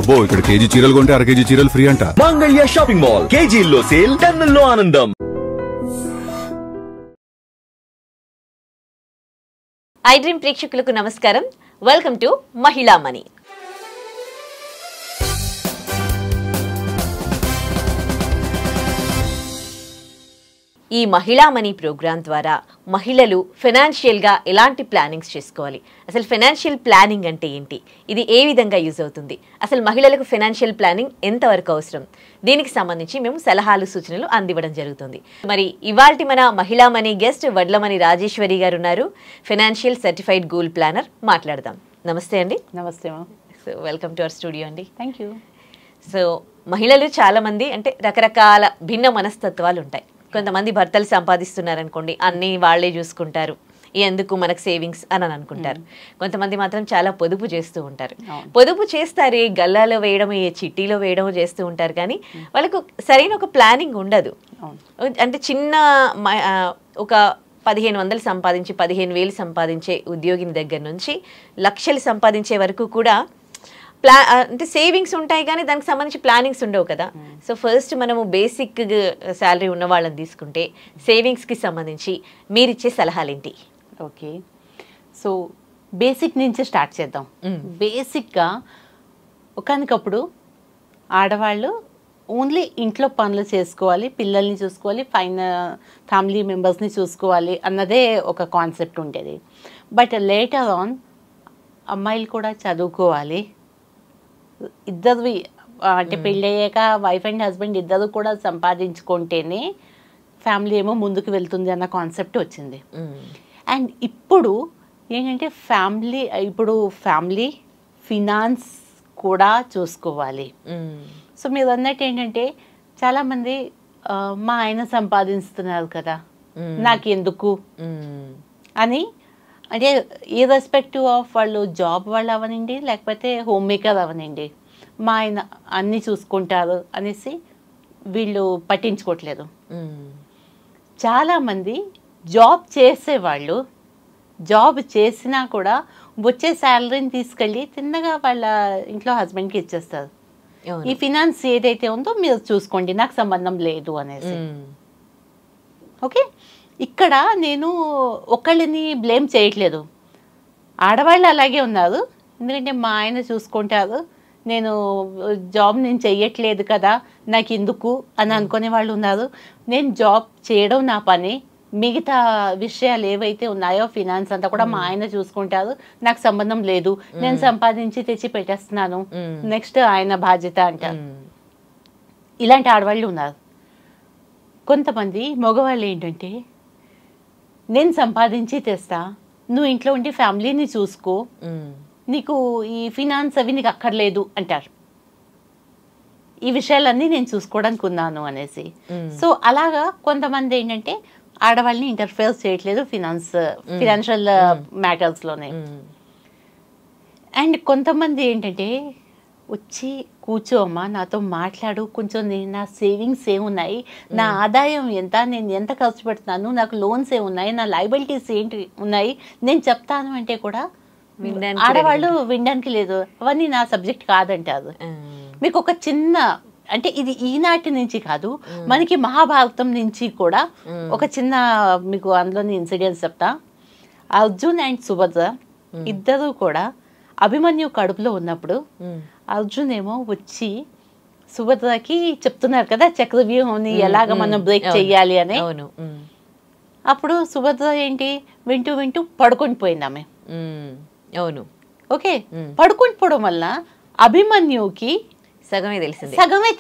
అబ్బో ఇక్కడ కేజీ చీరలు కొంటే అర కేజీ చీరలు ఫ్రీ అంట. మంగళ్య షాపింగ్ మాల్ కేజీల్లో సేల్, టన్నుల్లో ఆనందం. ఐ డ్రీమ్ ప్రేక్షకులకు నమస్కారం. వెల్కమ్ టు మహిళా మనీ. ఈ మహిళా మనీ ప్రోగ్రాం ద్వారా మహిళలు ఫైనాన్షియల్గా ఎలాంటి ప్లానింగ్స్ చేసుకోవాలి, అసలు ఫైనాన్షియల్ ప్లానింగ్ అంటే ఏంటి, ఇది ఏ విధంగా యూజ్ అవుతుంది, అసలు మహిళలకు ఫైనాన్షియల్ ప్లానింగ్ ఎంతవరకు అవసరం, దీనికి సంబంధించి మేము సలహాలు సూచనలు అందివ్వడం జరుగుతుంది. మరి ఇవాల్టి మన మహిళా మనీ గెస్ట్ వడ్లమణి రాజేశ్వరి గారు ఉన్నారు, ఫైనాన్షియల్ సర్టిఫైడ్ గోల్ ప్లానర్. మాట్లాడదాం. నమస్తే అండి. నమస్తే మా. So welcome to our studio అండి. Thank you. సో మహిళలు చాలామంది అంటే రకరకాల భిన్న మనస్తత్వాలు ఉంటాయి. కొంతమంది భర్తలు సంపాదిస్తున్నారనుకోండి, అన్నీ వాళ్ళే చూసుకుంటారు, ఎందుకు మనకు సేవింగ్స్ అని అనుకుంటారు. కొంతమంది మాత్రం చాలా పొదుపు చేస్తూ ఉంటారు. పొదుపు చేస్తారు, గల్లాలో వేయడం, చిట్టీలో వేయడం చేస్తూ ఉంటారు, కానీ వాళ్ళకు సరైన ఒక ప్లానింగ్ ఉండదు. అంటే చిన్న ఒక 1500 సంపాదించి 15,000 సంపాదించే ఉద్యోగిని దగ్గర నుంచి లక్షలు సంపాదించే వరకు కూడా అంటే సేవింగ్స్ ఉంటాయి, కానీ దానికి సంబంధించి ప్లానింగ్స్ ఉండవు కదా. సో ఫస్ట్ మనము బేసిక్ శాలరీ ఉన్న వాళ్ళని తీసుకుంటే సేవింగ్స్కి సంబంధించి మీరిచ్చే సలహాలు ఏంటి? ఓకే, సో బేసిక్ నుంచి స్టార్ట్ చేద్దాం. బేసిక్గా ఒకనకప్పుడు ఆడవాళ్ళు ఓన్లీ ఇంట్లో పనులు చేసుకోవాలి, పిల్లల్ని చూసుకోవాలి, ఫ్యామిలీ మెంబర్స్ని చూసుకోవాలి అన్నదే ఒక కాన్సెప్ట్ ఉండేది. బట్ లేటర్ ఆన్ అమ్మాయిలు కూడా చదువుకోవాలి, ఇద్దరు అంటే పెళ్ళయ్యాక వైఫ్ అండ్ హస్బెండ్ ఇద్దరు కూడా సంపాదించుకుంటేనే ఫ్యామిలీ ఏమో ముందుకు వెళ్తుంది అన్న కాన్సెప్ట్ వచ్చింది. అండ్ ఇప్పుడు ఏంటంటే ఫ్యామిలీ ఫినాన్స్ కూడా చూసుకోవాలి. సో మీరు అన్నట్టు ఏంటంటే చాలామంది మా ఆయన సంపాదిస్తున్నారు కదా నాకెందుకు అని, అంటే ఇర్రెస్పెక్టివ్ ఆఫ్ వాళ్ళు జాబ్ వాళ్ళు అవనండి, లేకపోతే హోమ్ మేకర్ అవనండి, మా ఆయన అన్నీ చూసుకుంటారు అనేసి వీళ్ళు పట్టించుకోవట్లేదు. చాలామంది జాబ్ చేసేవాళ్ళు జాబ్ చేసినా కూడా వచ్చే శాలరీని తీసుకెళ్ళి తిన్నగా వాళ్ళ ఇంట్లో హస్బెండ్కి ఇచ్చేస్తారు. ఈ ఫినాన్స్ ఏదైతే ఉందో మీరు చూసుకోండి, నాకు సంబంధం లేదు అనేసి. ఓకే, ఇక్కడ నేను ఒకళ్ళని బ్లేమ్ చేయట్లేదు, ఆడవాళ్ళు అలాగే ఉన్నారు. ఎందుకంటే మా ఆయన చూసుకుంటారు, నేను జాబ్ నేను చెయ్యట్లేదు కదా నాకు ఎందుకు అని అనుకునే వాళ్ళు ఉన్నారు. నేను జాబ్ చేయడం నా పని, మిగతా విషయాలు ఏవైతే ఉన్నాయో ఫినాన్స్ అంతా కూడా మా ఆయన చూసుకుంటారు, నాకు సంబంధం లేదు, నేను సంపాదించి తెచ్చి పెట్టేస్తున్నాను, నెక్స్ట్ ఆయన బాధ్యత అంటారు. ఇలాంటి ఆడవాళ్ళు ఉన్నారు. కొంతమంది మగవాళ్ళు ఏంటంటే నేను సంపాదించి తెస్తా, నువ్వు ఇంట్లో ఉండి ఫ్యామిలీని చూసుకో, నీకు ఈ ఫినాన్స్ అవి నీకు అక్కర్లేదు అంటారు. ఈ విషయాలన్నీ నేను చూసుకోవడానికి ఉన్నాను అనేసి. సో అలాగా కొంతమంది ఏంటంటే ఆడవాళ్ళని ఇంటర్ఫేర్ చేయట్లేదు ఫినాన్షియల్ మ్యాటర్స్లోనే. అండ్ కొంతమంది ఏంటంటే వచ్చి కూర్చోమ్మా నాతో మాట్లాడు, కొంచెం నా సేవింగ్స్ ఏమున్నాయి, నా ఆదాయం ఎంత, నేను ఎంత ఖర్చు పెడుతున్నాను, నాకు లోన్స్ ఏమున్నాయి, నా లయబిలిటీస్ ఏంటి ఉన్నాయి నేను చెప్తాను అంటే కూడా ఆడవాళ్ళు వినడానికి లేదు, అవన్నీ నా సబ్జెక్ట్ కాదంటారు. మీకు ఒక చిన్న అంటే ఇది ఈనాటి నుంచి కాదు, మనకి మహాభారతం నుంచి కూడా ఒక చిన్న మీకు అందులోని ఇన్సిడెంట్స్ చెప్తా. అర్జున్ అండ్ సుభద్ర ఇద్దరు కూడా అభిమన్యు కడుపులో ఉన్నప్పుడు అర్జున్ ఏమో వచ్చి సుభద్రకి చెప్తున్నారు కదా చక్రవ్యూహాన్ని ఎలాగ మనం బ్రేక్ చెయ్యాలి అని. అప్పుడు సుభద్ర ఏంటి వింటూ వింటూ పడుకొని పోయింది ఆమె. అవును, ఓకే, పడుకొని పోవడం వల్ల అభిమన్యుకి సగమే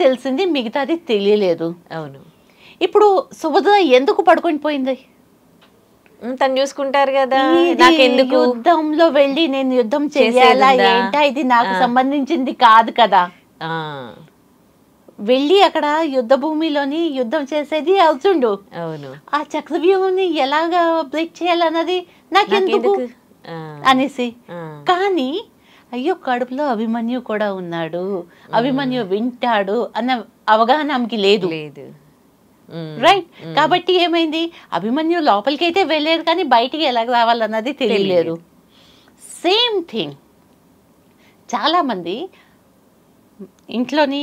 తెలిసింది, మిగతాది తెలియలేదు. అవును, ఇప్పుడు సుభద్ర ఎందుకు పడుకొని పోయింది? తను చూసుకుంటారు కదా, యుద్ధంలో వెళ్ళి నేను యుద్ధం చేయాలా ఏంటా, ఇది నాకు సంబంధించింది కాదు కదా. వెళ్ళి అక్కడ యుద్ధ భూమిలోని యుద్ధం చేసేది అర్జునుడు. అవును, ఆ చక్రవ్యూహాన్ని ఎలాగా బ్రేక్ చేయాలన్నది నాకెందుకు అనేసి. కానీ అయ్యో కడుపులో అభిమన్యు కూడా ఉన్నాడు, అభిమన్యు వింటాడు అన్న అవగాహన ఆమెకి లేదు. రైట్, కాబట్టి ఏమైంది, అభిమన్యు లోపలికి అయితే వెళ్ళారు కానీ బయటికి ఎలా రావాలన్నది తెలియలేదు. సేమ్ థింగ్ చాలామంది ఇంట్లోని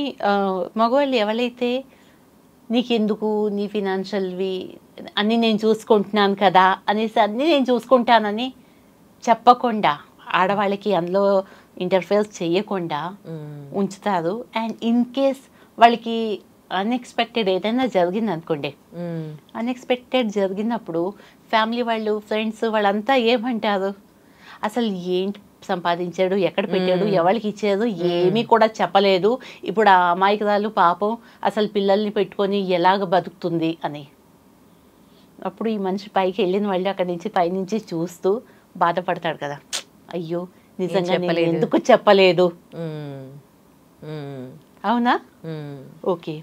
మగవాళ్ళు ఎవరైతే నీకెందుకు నీ ఫినాన్షియల్వి అన్నీ నేను చూసుకుంటున్నాను కదా అనేసి అన్నీ నేను చూసుకుంటానని చెప్పకుండా ఆడవాళ్ళకి అందులో ఇంటర్ఫేర్ చేయకుండా ఉంచుతారు. అండ్ ఇన్ కేస్ వాళ్ళకి అన్ఎక్స్పెక్టెడ్ ఏదైనా జరిగింది అనుకోండి, అన్ఎక్స్పెక్టెడ్ జరిగినప్పుడు ఫ్యామిలీ వాళ్ళు ఫ్రెండ్స్ వాళ్ళంతా ఏమంటారు, అసలు ఏంటి సంపాదించాడు, ఎక్కడ పెట్టాడు, ఎవరికి ఇచ్చాడు, ఏమీ కూడా చెప్పలేదు, ఇప్పుడు ఆ అమాయకురాలు పాపం అసలు పిల్లల్ని పెట్టుకొని ఎలాగ బతుకుతుంది అని. అప్పుడు ఈ మనిషి పైకి వెళ్ళిన వాళ్ళు అక్కడి నుంచి పైనుంచి చూస్తూ బాధపడతాడు కదా, అయ్యో నిజంగా నేను ఎందుకు చెప్పలేదు. అవునా? Okay,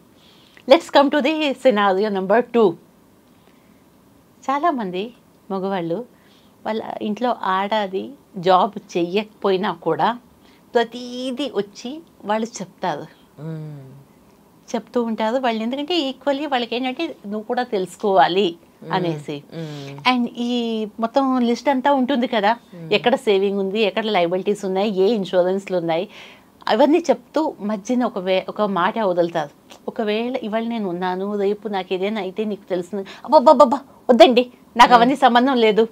let's come to the scenario number 2. చాలామంది మగవాళ్ళు వాళ్ళ ఇంట్లో ఆడాది జాబ్ చెయ్యకపోయినా కూడా ప్రతిదీ వచ్చి వాళ్ళు చెప్తూ ఉంటారు వాళ్ళు. ఎందుకంటే ఈక్వల్లీ వాళ్ళకి ఏంటంటే నువ్వు కూడా తెలుసుకోవాలి అనేసి. అండ్ ఈ మొత్తం లిస్ట్ అంతా ఉంటుంది కదా, ఎక్కడ సేవింగ్ ఉంది, ఎక్కడ లయబిలిటీస్ ఉన్నాయి, ఏ ఇన్సూరెన్స్లు ఉన్నాయి, అవన్నీ చెప్తూ మధ్యన ఒక మాట వదులుతారు. ఒకవేళ ఇవాళ నేను ఉన్నాను, రేపు నాకు ఏదైనా అయితే నీకు తెలుస్తుంది, అబ్బాబ్బాబ్బా వద్దండి నాకు అవన్నీ సంబంధం లేదు,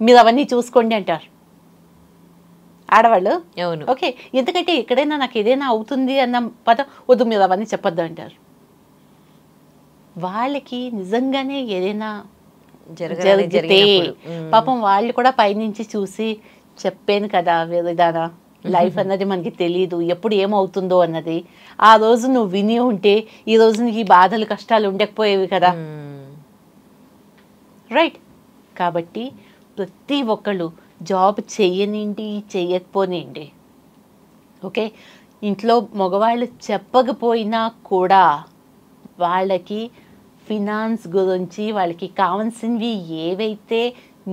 మీరు అవన్నీ చూసుకోండి అంటారు ఆడవాళ్ళు. ఓకే, ఎందుకంటే ఎక్కడైనా నాకు ఏదైనా అవుతుంది అన్న పదం వద్దు, మీరు అవన్నీ చెప్పొద్దు అంటారు. వాళ్ళకి నిజంగానే ఏదైనా జరిగితే పాపం వాళ్ళు కూడా పైనుంచి చూసి చెప్పాను కదా వేరేదానా, లైఫ్ అన్నది మనకి తెలియదు, ఎప్పుడు ఏమవుతుందో అన్నది. ఆ రోజు నువ్వు విని ఉంటే ఈ రోజు నీకు ఈ బాధలు కష్టాలు ఉండకపోయేవి కదా, రైట్? కాబట్టి ప్రతి ఒక్కళ్ళు జాబ్ చెయ్యనిండి చెయ్యకపోనిండి, ఓకే, ఇంట్లో మగవాళ్ళు చెప్పకపోయినా కూడా వాళ్ళకి ఫినాన్స్ గురించి వాళ్ళకి కావాల్సినవి ఏవైతే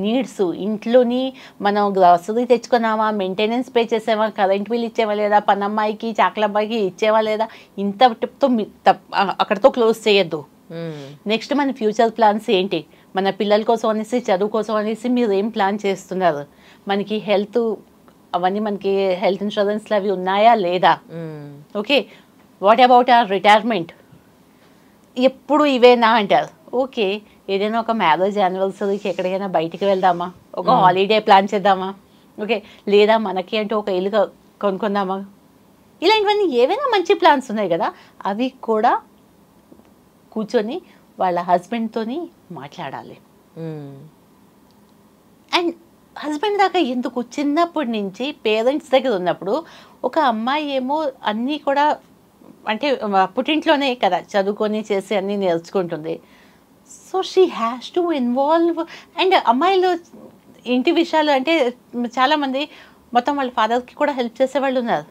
నీడ్స్, ఇంట్లోని మనం గ్రాసరీ తెచ్చుకున్నామా, మెయింటెనెన్స్ పే చేసామా, కరెంట్ బిల్ ఇచ్చేవా లేదా, పనమ్మాయికి చాకలమ్మాయికి ఇచ్చేవా లేదా, ఇంత టిప్తో అక్కడితో క్లోజ్ చేయొద్దు. నెక్స్ట్ మన ఫ్యూచర్ ప్లాన్స్ ఏంటి, మన పిల్లల కోసం అనేసి, చదువు కోసం అనేసి మీరు ఏం ప్లాన్ చేస్తున్నారు, మనకి హెల్త్ అవన్నీ మనకి హెల్త్ ఇన్సూరెన్స్లు అవి ఉన్నాయా లేదా, okay, what about our retirement, ఎప్పుడు ఇవేనా అంటారు. ఓకే, ఏదైనా ఒక మ్యారేజ్ యానివర్సరీకి ఎక్కడికైనా బయటికి వెళ్దామా, ఒక హాలిడే ప్లాన్ చేద్దామా, ఓకే, లేదా మనకి అంటూ ఒక ఇల్లు కొనుక్కుందామా, ఇలాంటివన్నీ ఏవైనా మంచి ప్లాన్స్ ఉన్నాయి కదా, అవి కూడా కూర్చొని వాళ్ళ హస్బెండ్తోని మాట్లాడాలి. అండ్ హస్బెండ్ దాకా ఎందుకు, చిన్నప్పటి నుంచి పేరెంట్స్ దగ్గర ఉన్నప్పుడు ఒక అమ్మాయి ఏమో అన్నీ కూడా అంటే పుట్టింట్లోనే కదా చదువుకొని చేసి అన్నీ నేర్చుకుంటుంది. So she has to involve. And అమ్మాయిలు ఇంటి విషయాలు అంటే చాలామంది మొత్తం వాళ్ళ ఫాదర్కి కూడా హెల్ప్ చేసేవాళ్ళు ఉన్నారు.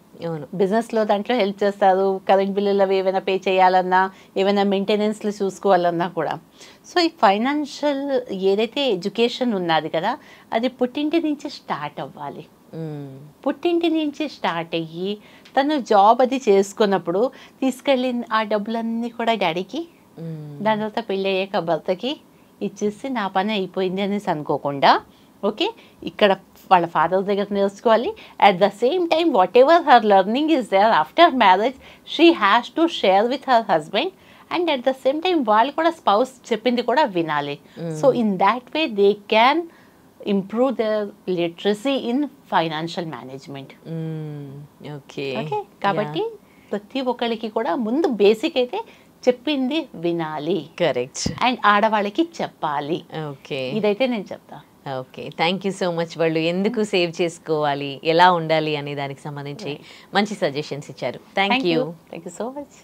బిజినెస్లో దాంట్లో హెల్ప్ చేస్తారు, కరెంట్ బిల్లులు అవి ఏమైనా పే చేయాలన్నా, ఏమైనా మెయింటెనెన్స్లు చూసుకోవాలన్నా కూడా. సో ఈ ఫైనాన్షియల్ ఏదైతే ఎడ్యుకేషన్ ఉన్నది కదా, అది పుట్టింటి నుంచి స్టార్ట్ అవ్వాలి. పుట్టింటి నుంచి స్టార్ట్ అయ్యి తను జాబ్ అది చేసుకున్నప్పుడు తీసుకెళ్ళి ఆ డబ్బులన్నీ కూడా డాడీకి, దాని తర్వాత పెళ్ళి అయ్యాక భర్తకి ఇచ్చేసి నా పని అయిపోయింది అనేసి అనుకోకుండా, ఓకే, ఇక్కడ వాళ్ళ ఫాదర్ దగ్గర నేర్చుకోవాలి. At the same time whatever her learning is there after marriage she has to share with her husband. And at the same time వాళ్ళు కూడా స్పౌస్ చెప్పింది కూడా వినాలి. So in that way they can improve their literacy in financial management. Okay, కాబట్టి ప్రతి ఒక్కరికి కూడా ముందు బేసిక్ అయితే చెప్పింది వినాలి. కరెక్ట్. అండ్ ఆడవాళ్ళకి చెప్పాలి. ఓకే, ఇదైతే నేను చెప్తా. Okay, thank you so much. వాళ్ళు ఎందుకు సేవ్ చేసుకోవాలి, ఎలా ఉండాలి అనే దానికి సంబంధించి మంచి సజెషన్స్ ఇచ్చారు. Thank you so much.